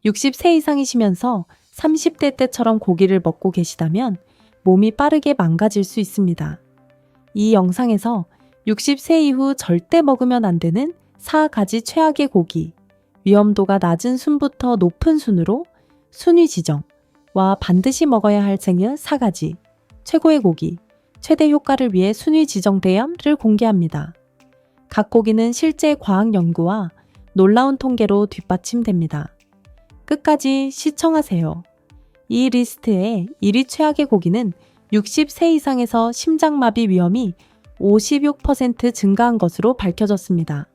60세 이상이시면서 30대 때처럼 고기를 먹고 계시다면 몸이 빠르게 망가질 수 있습니다. 이 영상에서 60세 이후 절대 먹으면 안 되는 4가지 최악의 고기, 위험도가 낮은 순부터 높은 순으로 순위 지정와 반드시 먹어야 할 생의 4가지, 최고의 고기, 최대 효과를 위해 순위 지정 대열을 공개합니다. 각 고기는 실제 과학 연구와 놀라운 통계로 뒷받침됩니다. 끝까지 시청하세요. 이 리스트의 1위 최악의 고기는 60세 이상에서 심장마비 위험이 56% 증가한 것으로 밝혀졌습니다.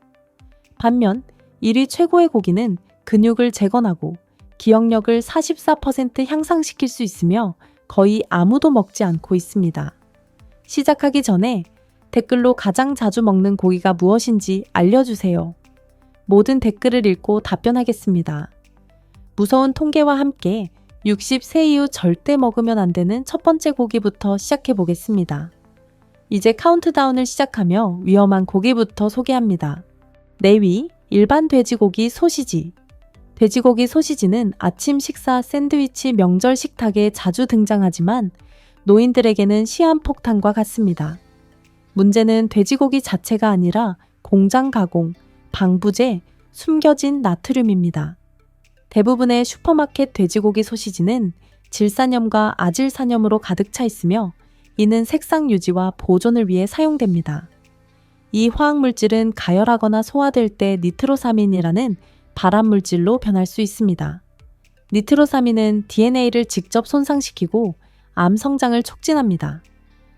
반면 1위 최고의 고기는 근육을 재건하고 기억력을 44% 향상시킬 수 있으며 거의 아무도 먹지 않고 있습니다. 시작하기 전에 댓글로 가장 자주 먹는 고기가 무엇인지 알려주세요. 모든 댓글을 읽고 답변하겠습니다. 무서운 통계와 함께 60세 이후 절대 먹으면 안 되는 첫 번째 고기부터 시작해 보겠습니다. 이제 카운트다운을 시작하며 위험한 고기부터 소개합니다. 4위, 일반 돼지고기 소시지. 돼지고기 소시지는 아침 식사 샌드위치 명절 식탁에 자주 등장하지만 노인들에게는 시한폭탄과 같습니다. 문제는 돼지고기 자체가 아니라 공장 가공, 방부제, 숨겨진 나트륨입니다. 대부분의 슈퍼마켓 돼지고기 소시지는 질산염과 아질산염으로 가득 차 있으며 이는 색상 유지와 보존을 위해 사용됩니다. 이 화학물질은 가열하거나 소화될 때 니트로사민이라는 발암물질로 변할 수 있습니다. 니트로사민은 DNA를 직접 손상시키고 암 성장을 촉진합니다.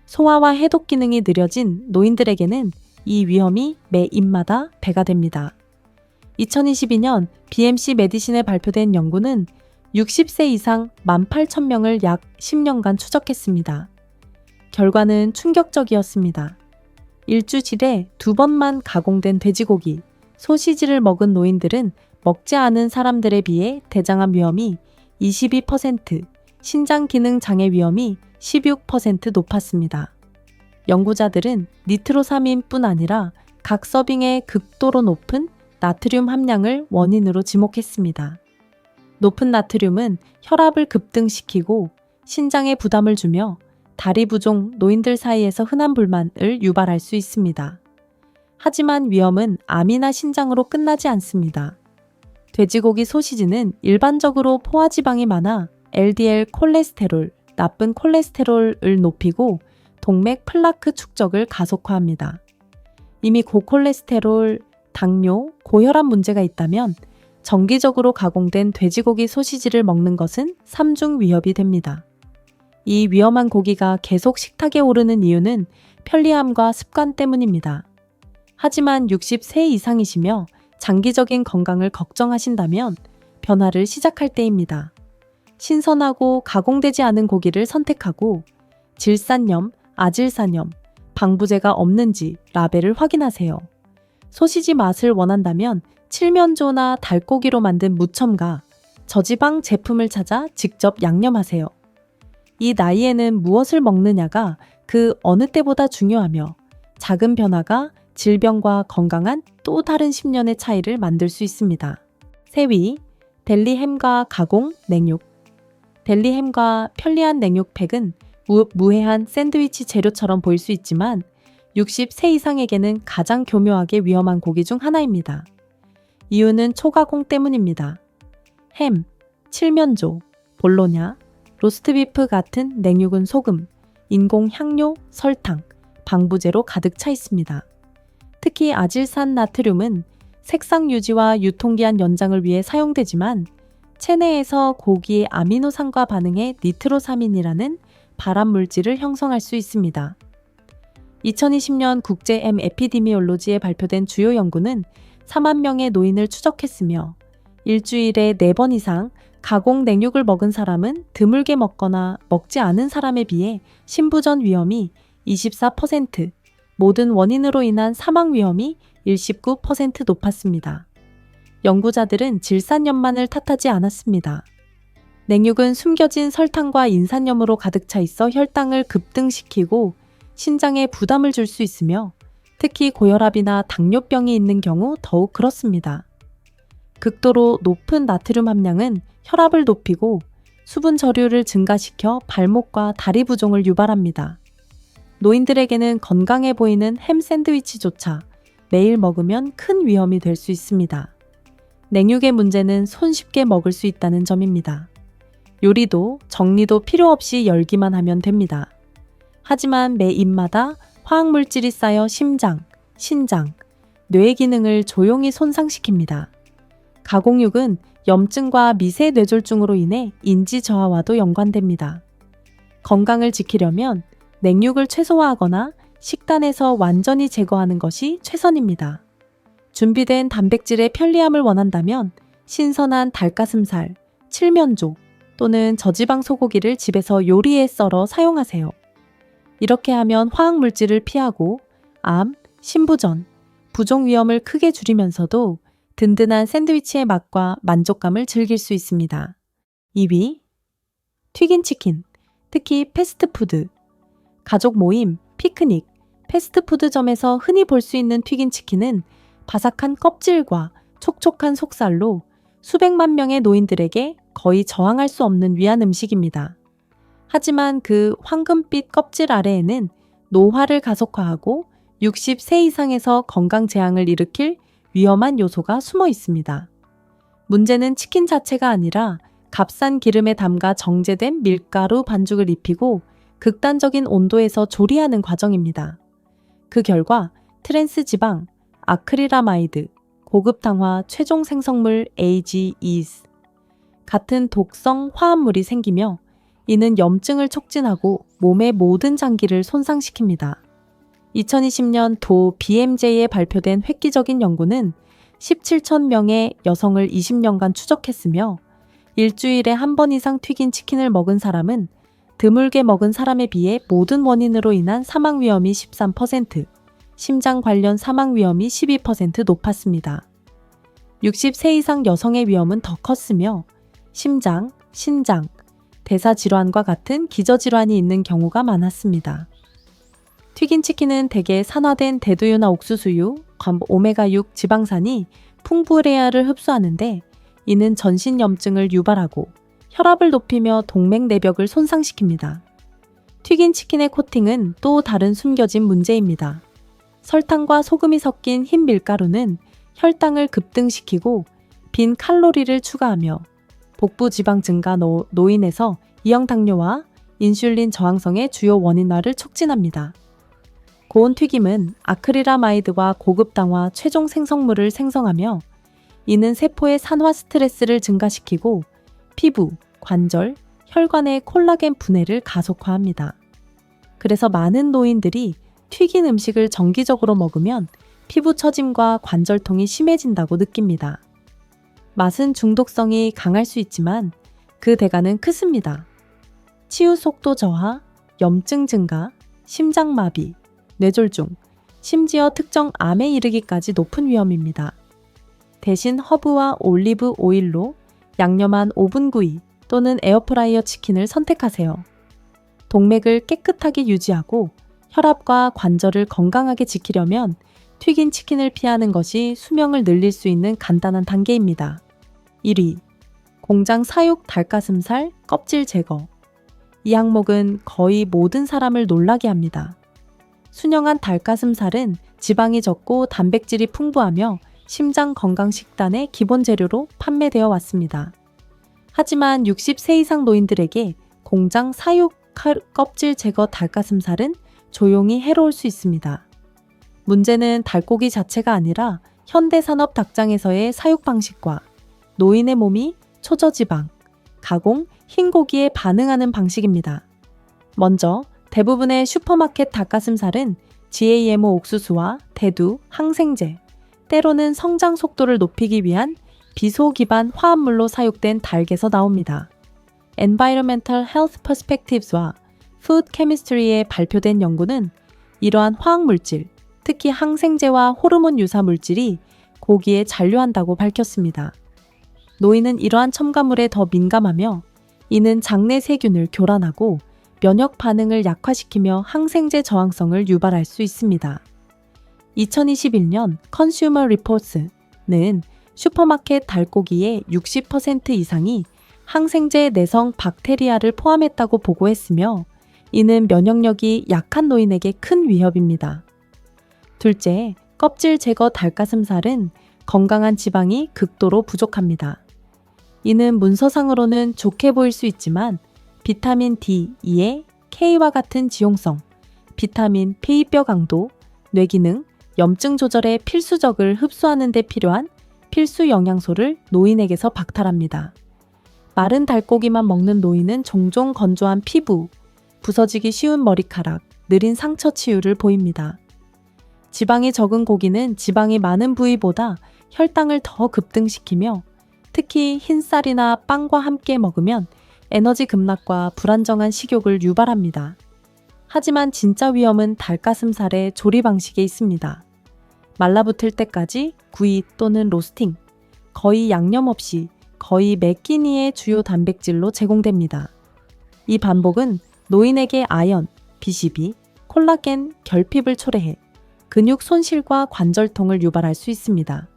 소화와 해독 기능이 느려진 노인들에게는 이 위험이 매 입마다 배가 됩니다. 2022년 BMC 메디신에 발표된 연구는 60세 이상 18,000명을 약 10년간 추적했습니다. 결과는 충격적이었습니다. 일주일에 2번만 가공된 돼지고기, 소시지를 먹은 노인들은 먹지 않은 사람들에 비해 대장암 위험이 22%, 신장 기능 장애 위험이 16% 높았습니다. 연구자들은 니트로사민뿐 아니라 각 서빙의 극도로 높은 나트륨 함량을 원인으로 지목했습니다. 높은 나트륨은 혈압을 급등시키고 신장에 부담을 주며 다리 부종 노인들 사이에서 흔한 불만을 유발할 수 있습니다. 하지만 위험은 암이나 신장으로 끝나지 않습니다. 돼지고기 소시지는 일반적으로 포화지방이 많아 LDL 콜레스테롤, 나쁜 콜레스테롤을 높이고 동맥 플라크 축적을 가속화합니다. 이미 고콜레스테롤, 당뇨, 고혈압 문제가 있다면 정기적으로 가공된 돼지고기 소시지를 먹는 것은 3중 위협이 됩니다. 이 위험한 고기가 계속 식탁에 오르는 이유는 편리함과 습관 때문입니다. 하지만 60세 이상이시며 장기적인 건강을 걱정하신다면 변화를 시작할 때입니다. 신선하고 가공되지 않은 고기를 선택하고 질산염, 아질산염, 방부제가 없는지 라벨을 확인하세요. 소시지 맛을 원한다면 칠면조나 닭고기로 만든 무첨가, 저지방 제품을 찾아 직접 양념하세요. 이 나이에는 무엇을 먹느냐가 그 어느 때보다 중요하며 작은 변화가 질병과 건강한 또 다른 10년의 차이를 만들 수 있습니다. 3위, 델리햄과 가공 냉육. 델리햄과 편리한 냉육팩은 무해한 샌드위치 재료처럼 보일 수 있지만 60세 이상에게는 가장 교묘하게 위험한 고기 중 하나입니다. 이유는 초가공 때문입니다. 햄, 칠면조, 볼로냐, 로스트비프 같은 냉육은 소금, 인공 향료, 설탕, 방부제로 가득 차 있습니다. 특히 아질산 나트륨은 색상 유지와 유통기한 연장을 위해 사용되지만 체내에서 고기의 아미노산과 반응해 니트로사민이라는 발암물질을 형성할 수 있습니다. 2020년 국제 M 에피디미올로지에 발표된 주요 연구는 4만 명의 노인을 추적했으며 일주일에 4번 이상 가공 냉육을 먹은 사람은 드물게 먹거나 먹지 않은 사람에 비해 신부전 위험이 24%, 모든 원인으로 인한 사망 위험이 19% 높았습니다. 연구자들은 질산염만을 탓하지 않았습니다. 냉육은 숨겨진 설탕과 인산염으로 가득 차 있어 혈당을 급등시키고 신장에 부담을 줄 수 있으며 특히 고혈압이나 당뇨병이 있는 경우 더욱 그렇습니다. 극도로 높은 나트륨 함량은 혈압을 높이고 수분 저류를 증가시켜 발목과 다리 부종을 유발합니다. 노인들에게는 건강해 보이는 햄 샌드위치조차 매일 먹으면 큰 위험이 될 수 있습니다. 냉육의 문제는 손쉽게 먹을 수 있다는 점입니다. 요리도 정리도 필요 없이 열기만 하면 됩니다. 하지만 매 입마다 화학물질이 쌓여 심장, 신장, 뇌 기능을 조용히 손상시킵니다. 가공육은 염증과 미세 뇌졸중으로 인해 인지 저하와도 연관됩니다. 건강을 지키려면 냉육을 최소화하거나 식단에서 완전히 제거하는 것이 최선입니다. 준비된 단백질의 편리함을 원한다면 신선한 닭가슴살, 칠면조 또는 저지방 소고기를 집에서 요리에 썰어 사용하세요. 이렇게 하면 화학물질을 피하고 암, 신부전, 부종 위험을 크게 줄이면서도 든든한 샌드위치의 맛과 만족감을 즐길 수 있습니다. 2위, 튀긴 치킨, 특히 패스트푸드. 가족 모임, 피크닉, 패스트푸드점에서 흔히 볼 수 있는 튀긴 치킨은 바삭한 껍질과 촉촉한 속살로 수백만 명의 노인들에게 거의 저항할 수 없는 위안 음식입니다. 하지만 그 황금빛 껍질 아래에는 노화를 가속화하고 60세 이상에서 건강 재앙을 일으킬 위험한 요소가 숨어 있습니다. 문제는 치킨 자체가 아니라 값싼 기름에 담가 정제된 밀가루 반죽을 입히고 극단적인 온도에서 조리하는 과정입니다. 그 결과 트랜스 지방, 아크릴아마이드, 고급 당화 최종 생성물 AGEs 같은 독성 화합물이 생기며 이는 염증을 촉진하고 몸의 모든 장기를 손상시킵니다. 2020년 도 BMJ에 발표된 획기적인 연구는 17,000명의 여성을 20년간 추적했으며 일주일에 한 번 이상 튀긴 치킨을 먹은 사람은 드물게 먹은 사람에 비해 모든 원인으로 인한 사망 위험이 13%, 심장 관련 사망 위험이 12% 높았습니다. 60세 이상 여성의 위험은 더 컸으며 심장, 신장, 대사질환과 같은 기저질환이 있는 경우가 많았습니다. 튀긴 치킨은 대개 산화된 대두유나 옥수수유, 오메가6 지방산이 풍부레아를 흡수하는데 이는 전신염증을 유발하고 혈압을 높이며 동맥내벽을 손상시킵니다. 튀긴 치킨의 코팅은 또 다른 숨겨진 문제입니다. 설탕과 소금이 섞인 흰 밀가루는 혈당을 급등시키고 빈 칼로리를 추가하며 복부 지방 증가 노인에서 이형 당뇨와 인슐린 저항성의 주요 원인화를 촉진합니다. 고온 튀김은 아크릴아마이드와 고급 당화 최종 생성물을 생성하며 이는 세포의 산화 스트레스를 증가시키고 피부, 관절, 혈관의 콜라겐 분해를 가속화합니다. 그래서 많은 노인들이 튀긴 음식을 정기적으로 먹으면 피부 처짐과 관절통이 심해진다고 느낍니다. 맛은 중독성이 강할 수 있지만 그 대가는 크습니다. 치유 속도 저하, 염증 증가, 심장마비, 뇌졸중, 심지어 특정 암에 이르기까지 높은 위험입니다. 대신 허브와 올리브 오일로 양념한 오븐구이 또는 에어프라이어 치킨을 선택하세요. 동맥을 깨끗하게 유지하고 혈압과 관절을 건강하게 지키려면 튀긴 치킨을 피하는 것이 수명을 늘릴 수 있는 간단한 단계입니다. 1위, 공장 사육 닭가슴살 껍질 제거. 이 항목은 거의 모든 사람을 놀라게 합니다. 순영한 닭가슴살은 지방이 적고 단백질이 풍부하며 심장 건강 식단의 기본 재료로 판매되어 왔습니다. 하지만 60세 이상 노인들에게 공장 사육 껍질 제거 닭가슴살은 조용히 해로울 수 있습니다. 문제는 닭고기 자체가 아니라 현대산업 닭장에서의 사육 방식과 노인의 몸이 초저지방, 가공, 흰 고기에 반응하는 방식입니다. 먼저 대부분의 슈퍼마켓 닭가슴살은 GAMO 옥수수와 대두, 항생제, 때로는 성장 속도를 높이기 위한 비소 기반 화합물로 사육된 닭에서 나옵니다. Environmental Health Perspectives와 Food Chemistry에 발표된 연구는 이러한 화학물질, 특히 항생제와 호르몬 유사 물질이 고기에 잔류한다고 밝혔습니다. 노인은 이러한 첨가물에 더 민감하며 이는 장내 세균을 교란하고 면역 반응을 약화시키며 항생제 저항성을 유발할 수 있습니다. 2021년 컨슈머 리포츠는 슈퍼마켓 닭고기의 60% 이상이 항생제 내성 박테리아를 포함했다고 보고했으며 이는 면역력이 약한 노인에게 큰 위협입니다. 둘째, 껍질 제거 닭가슴살은 건강한 지방이 극도로 부족합니다. 이는 문서상으로는 좋게 보일 수 있지만 비타민 D, E에 K와 같은 지용성, 비타민, 폐이뼈 강도, 뇌기능, 염증 조절에 필수적을 흡수하는 데 필요한 필수 영양소를 노인에게서 박탈합니다. 마른 닭고기만 먹는 노인은 종종 건조한 피부, 부서지기 쉬운 머리카락, 느린 상처 치유를 보입니다. 지방이 적은 고기는 지방이 많은 부위보다 혈당을 더 급등시키며 특히 흰쌀이나 빵과 함께 먹으면 에너지 급락과 불안정한 식욕을 유발합니다. 하지만 진짜 위험은 닭가슴살의 조리 방식에 있습니다. 말라붙을 때까지 구이 또는 로스팅, 거의 양념 없이 거의 매 끼니의 주요 단백질로 제공됩니다. 이 반복은 노인에게 아연, B12, 콜라겐, 결핍을 초래해 근육 손실과 관절통을 유발할 수 있습니다.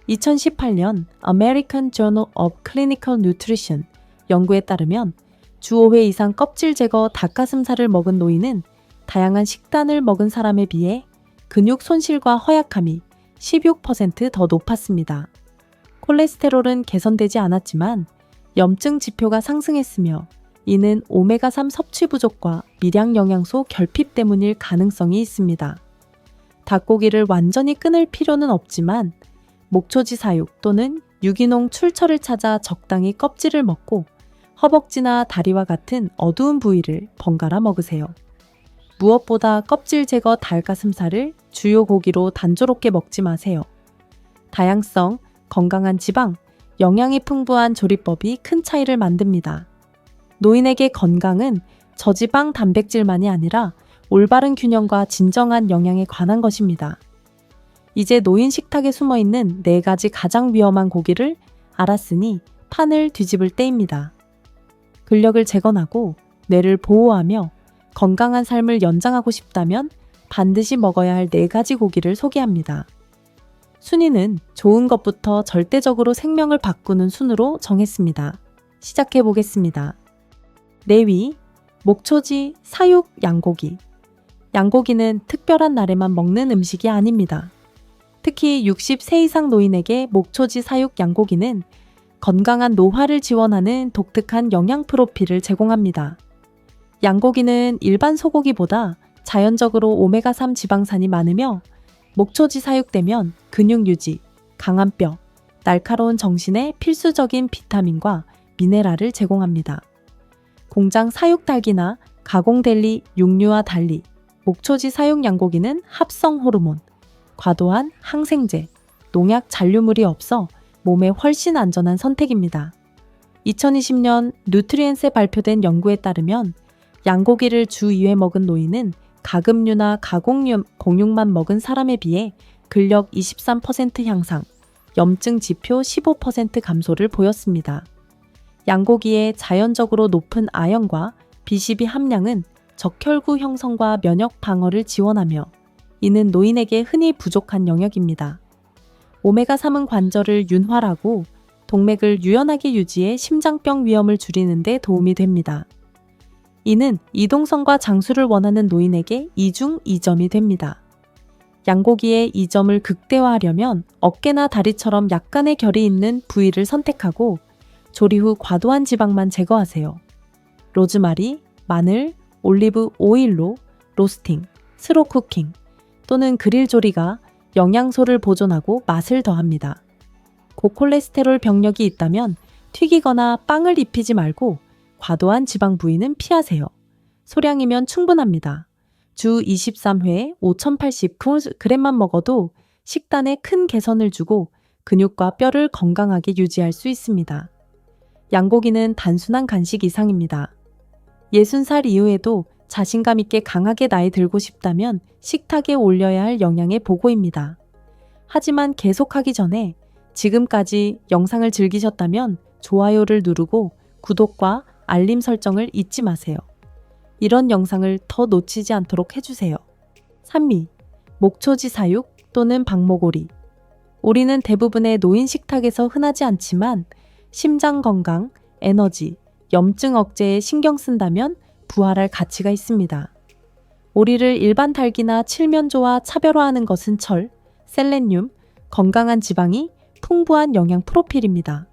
2018년 American Journal of Clinical Nutrition 연구에 따르면 주 5회 이상 껍질 제거 닭가슴살을 먹은 노인은 다양한 식단을 먹은 사람에 비해 근육 손실과 허약함이 16% 더 높았습니다. 콜레스테롤은 개선되지 않았지만 염증 지표가 상승했으며 이는 오메가3 섭취 부족과 미량 영양소 결핍 때문일 가능성이 있습니다. 닭고기를 완전히 끊을 필요는 없지만 목초지 사육 또는 유기농 출처를 찾아 적당히 껍질을 먹고 허벅지나 다리와 같은 어두운 부위를 번갈아 먹으세요. 무엇보다 껍질 제거 닭가슴살을 주요 고기로 단조롭게 먹지 마세요. 다양성, 건강한 지방, 영양이 풍부한 조리법이 큰 차이를 만듭니다. 노인에게 건강은 저지방 단백질만이 아니라 올바른 균형과 진정한 영양에 관한 것입니다. 이제 노인 식탁에 숨어있는 4가지 가장 위험한 고기를 알았으니 판을 뒤집을 때입니다. 근력을 재건하고 뇌를 보호하며 건강한 삶을 연장하고 싶다면 반드시 먹어야 할 4가지 고기를 소개합니다. 순위는 좋은 것부터 절대적으로 생명을 바꾸는 순으로 정했습니다. 시작해 보겠습니다. 4위, 목초지 사육 양고기. 양고기는 특별한 날에만 먹는 음식이 아닙니다. 특히 60세 이상 노인에게 목초지 사육 양고기는 건강한 노화를 지원하는 독특한 영양 프로필을 제공합니다. 양고기는 일반 소고기보다 자연적으로 오메가3 지방산이 많으며 목초지 사육되면 근육 유지, 강한 뼈, 날카로운 정신에 필수적인 비타민과 미네랄을 제공합니다. 공장 사육 닭이나 가공 델리 육류와 달리 목초지 사육 양고기는 합성 호르몬, 과도한 항생제, 농약 잔류물이 없어 몸에 훨씬 안전한 선택입니다. 2020년 누트리엔스에 발표된 연구에 따르면 양고기를 주 2회 먹은 노인은 가금류나 가공육 공육만 먹은 사람에 비해 근력 23% 향상, 염증 지표 15% 감소를 보였습니다. 양고기의 자연적으로 높은 아연과 B12 함량은 적혈구 형성과 면역 방어를 지원하며 이는 노인에게 흔히 부족한 영역입니다. 오메가3은 관절을 윤활하고 동맥을 유연하게 유지해 심장병 위험을 줄이는 데 도움이 됩니다. 이는 이동성과 장수를 원하는 노인에게 2중 2점이 됩니다. 양고기의 2점을 극대화하려면 어깨나 다리처럼 약간의 결이 있는 부위를 선택하고 조리 후 과도한 지방만 제거하세요. 로즈마리, 마늘, 올리브 오일로 로스팅, 스로 쿠킹 또는 그릴 조리가 영양소를 보존하고 맛을 더합니다. 고콜레스테롤 병력이 있다면 튀기거나 빵을 입히지 말고 과도한 지방 부위는 피하세요. 소량이면 충분합니다. 주 23회 5080g만 먹어도 식단에 큰 개선을 주고 근육과 뼈를 건강하게 유지할 수 있습니다. 양고기는 단순한 간식 이상입니다. 60살 이후에도 자신감 있게 강하게 나이 들고 싶다면 식탁에 올려야 할 영양의 보고입니다. 하지만 계속하기 전에 지금까지 영상을 즐기셨다면 좋아요를 누르고 구독과 알림 설정을 잊지 마세요. 이런 영상을 더 놓치지 않도록 해주세요. 3위, 목초지 사육 또는 박모고리. 오리는 대부분의 노인 식탁에서 흔하지 않지만 심장 건강, 에너지, 염증 억제에 신경 쓴다면 부활할 가치가 있습니다. 오리를 일반 닭이나 칠면조와 차별화하는 것은 철, 셀레늄, 건강한 지방이 풍부한 영양 프로필입니다.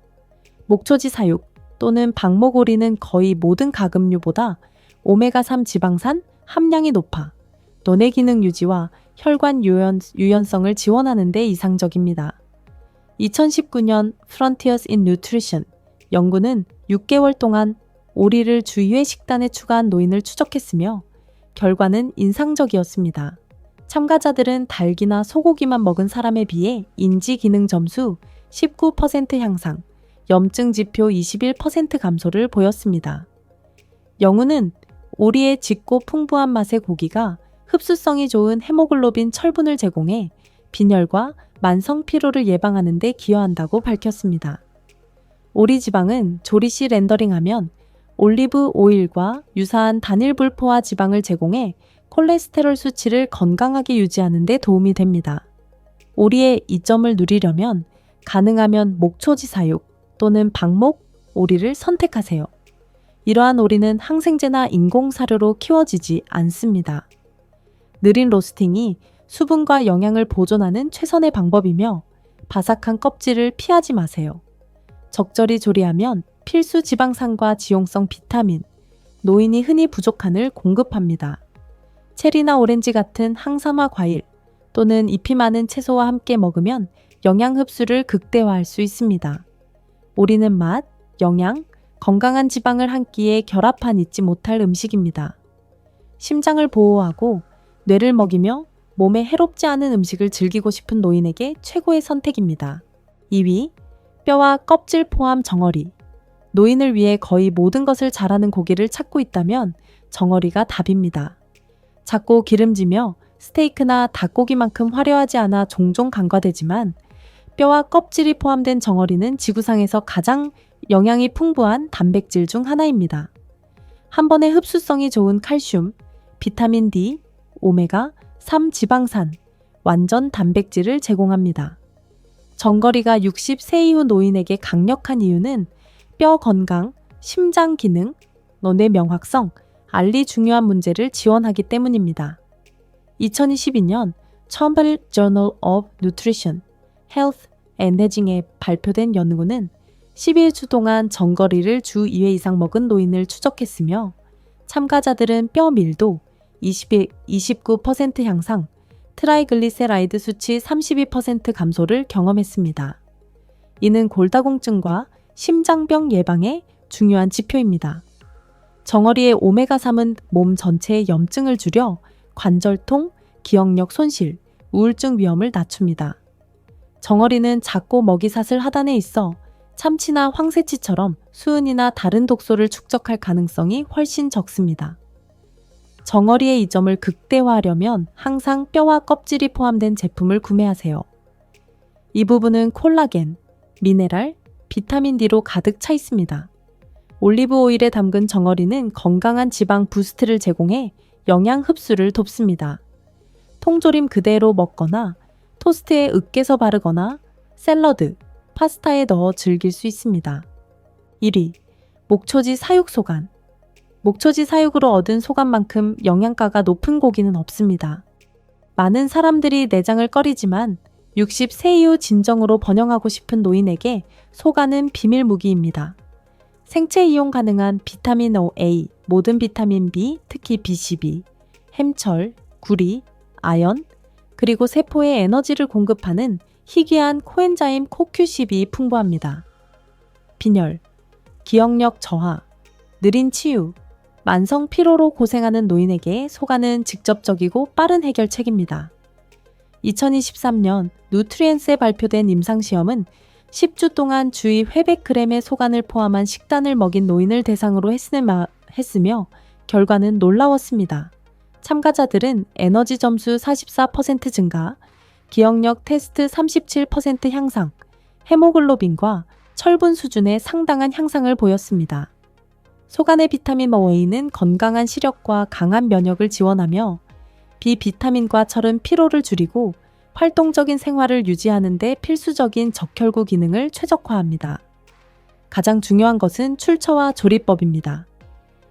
목초지 사육 또는 박목오리는 거의 모든 가금류보다 오메가3 지방산 함량이 높아 논의 기능 유지와 혈관 유연성을 지원하는 데 이상적입니다. 2019년 Frontiers in Nutrition 연구는 6개월 동안 오리를 주유의 식단에 추가한 노인을 추적했으며 결과는 인상적이었습니다. 참가자들은 닭이나 소고기만 먹은 사람에 비해 인지 기능 점수 19% 향상, 염증 지표 21% 감소를 보였습니다. 연구는 오리의 짙고 풍부한 맛의 고기가 흡수성이 좋은 헤모글로빈 철분을 제공해 빈혈과 만성 피로를 예방하는 데 기여한다고 밝혔습니다. 오리 지방은 조리 시 렌더링하면 올리브 오일과 유사한 단일 불포화 지방을 제공해 콜레스테롤 수치를 건강하게 유지하는 데 도움이 됩니다. 오리의 이점을 누리려면 가능하면 목초지 사육 또는 박목 오리를 선택하세요. 이러한 오리는 항생제나 인공 사료로 키워지지 않습니다. 느린 로스팅이 수분과 영양을 보존하는 최선의 방법이며 바삭한 껍질을 피하지 마세요. 적절히 조리하면 필수 지방산과 지용성 비타민, 노인이 흔히 부족한을 공급합니다. 체리나 오렌지 같은 항산화 과일 또는 잎이 많은 채소와 함께 먹으면 영양 흡수를 극대화할 수 있습니다. 오리는 맛, 영양, 건강한 지방을 한 끼에 결합한 잊지 못할 음식입니다. 심장을 보호하고 뇌를 먹이며 몸에 해롭지 않은 음식을 즐기고 싶은 노인에게 최고의 선택입니다. 2위, 뼈와 껍질 포함 정어리. 노인을 위해 거의 모든 것을 잘하는 고기를 찾고 있다면 정어리가 답입니다. 작고 기름지며 스테이크나 닭고기만큼 화려하지 않아 종종 간과되지만 뼈와 껍질이 포함된 정어리는 지구상에서 가장 영양이 풍부한 단백질 중 하나입니다. 한 번에 흡수성이 좋은 칼슘, 비타민 D, 오메가3 지방산, 완전 단백질을 제공합니다. 정거리가 60세 이후 노인에게 강력한 이유는 뼈 건강, 심장 기능, 뇌 명확성, 알리 중요한 문제를 지원하기 때문입니다. 2022년 Chambal Journal of Nutrition, Health and Aging에 발표된 연구는 12주 동안 정거리를 주 2회 이상 먹은 노인을 추적했으며 참가자들은 뼈 밀도 29% 향상, 트라이글리세라이드 수치 32% 감소를 경험했습니다. 이는 골다공증과 심장병 예방에 중요한 지표입니다. 정어리의 오메가3은 몸 전체의 염증을 줄여 관절통, 기억력 손실, 우울증 위험을 낮춥니다. 정어리는 작고 먹이사슬 하단에 있어 참치나 황새치처럼 수은이나 다른 독소를 축적할 가능성이 훨씬 적습니다. 정어리의 이점을 극대화하려면 항상 뼈와 껍질이 포함된 제품을 구매하세요. 이 부분은 콜라겐, 미네랄, 비타민 D로 가득 차 있습니다. 올리브 오일에 담근 정어리는 건강한 지방 부스트를 제공해 영양 흡수를 돕습니다. 통조림 그대로 먹거나 토스트에 으깨서 바르거나 샐러드, 파스타에 넣어 즐길 수 있습니다. 1위, 목초지 사육 소간. 목초지 사육으로 얻은 소간만큼 영양가가 높은 고기는 없습니다. 많은 사람들이 내장을 꺼리지만 60세 이후 진정으로 번영하고 싶은 노인에게 소간은 비밀 무기입니다. 생체 이용 가능한 비타민 A, 모든 비타민 B, 특히 B12, 햄철, 구리, 아연, 그리고 세포에 에너지를 공급하는 희귀한 코엔자임 CoQ10이 풍부합니다. 빈혈, 기억력 저하, 느린 치유, 만성 피로로 고생하는 노인에게 소간은 직접적이고 빠른 해결책입니다. 2023년 누트리엔스에 발표된 임상시험은 10주 동안 주의 회백 그램의 소간을 포함한 식단을 먹인 노인을 대상으로 했으며 결과는 놀라웠습니다. 참가자들은 에너지 점수 44% 증가, 기억력 테스트 37% 향상, 헤모글로빈과 철분 수준의 상당한 향상을 보였습니다. 소간의 비타민 A는 건강한 시력과 강한 면역을 지원하며 비비타민과 철은 피로를 줄이고 활동적인 생활을 유지하는 데 필수적인 적혈구 기능을 최적화합니다. 가장 중요한 것은 출처와 조리법입니다.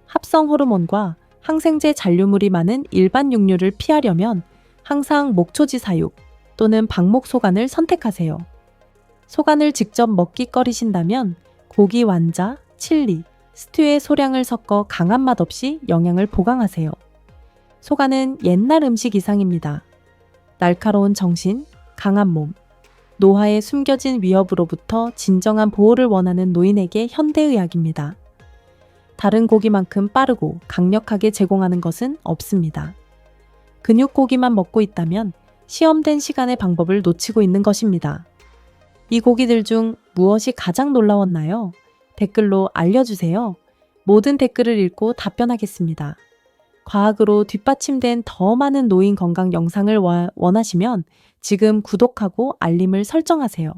합성 호르몬과 항생제 잔류물이 많은 일반 육류를 피하려면 항상 목초지 사육 또는 방목 소간을 선택하세요. 소간을 직접 먹기꺼리신다면 고기 완자, 칠리, 스튜에 소량을 섞어 강한 맛 없이 영양을 보강하세요. 소간은 옛날 음식 이상입니다. 날카로운 정신, 강한 몸, 노화에 숨겨진 위협으로부터 진정한 보호를 원하는 노인에게 현대의학입니다. 다른 고기만큼 빠르고 강력하게 제공하는 것은 없습니다. 근육고기만 먹고 있다면 시험된 시간의 방법을 놓치고 있는 것입니다. 이 고기들 중 무엇이 가장 놀라웠나요? 댓글로 알려주세요. 모든 댓글을 읽고 답변하겠습니다. 과학으로 뒷받침된 더 많은 노인 건강 영상을 원하시면 지금 구독하고 알림을 설정하세요.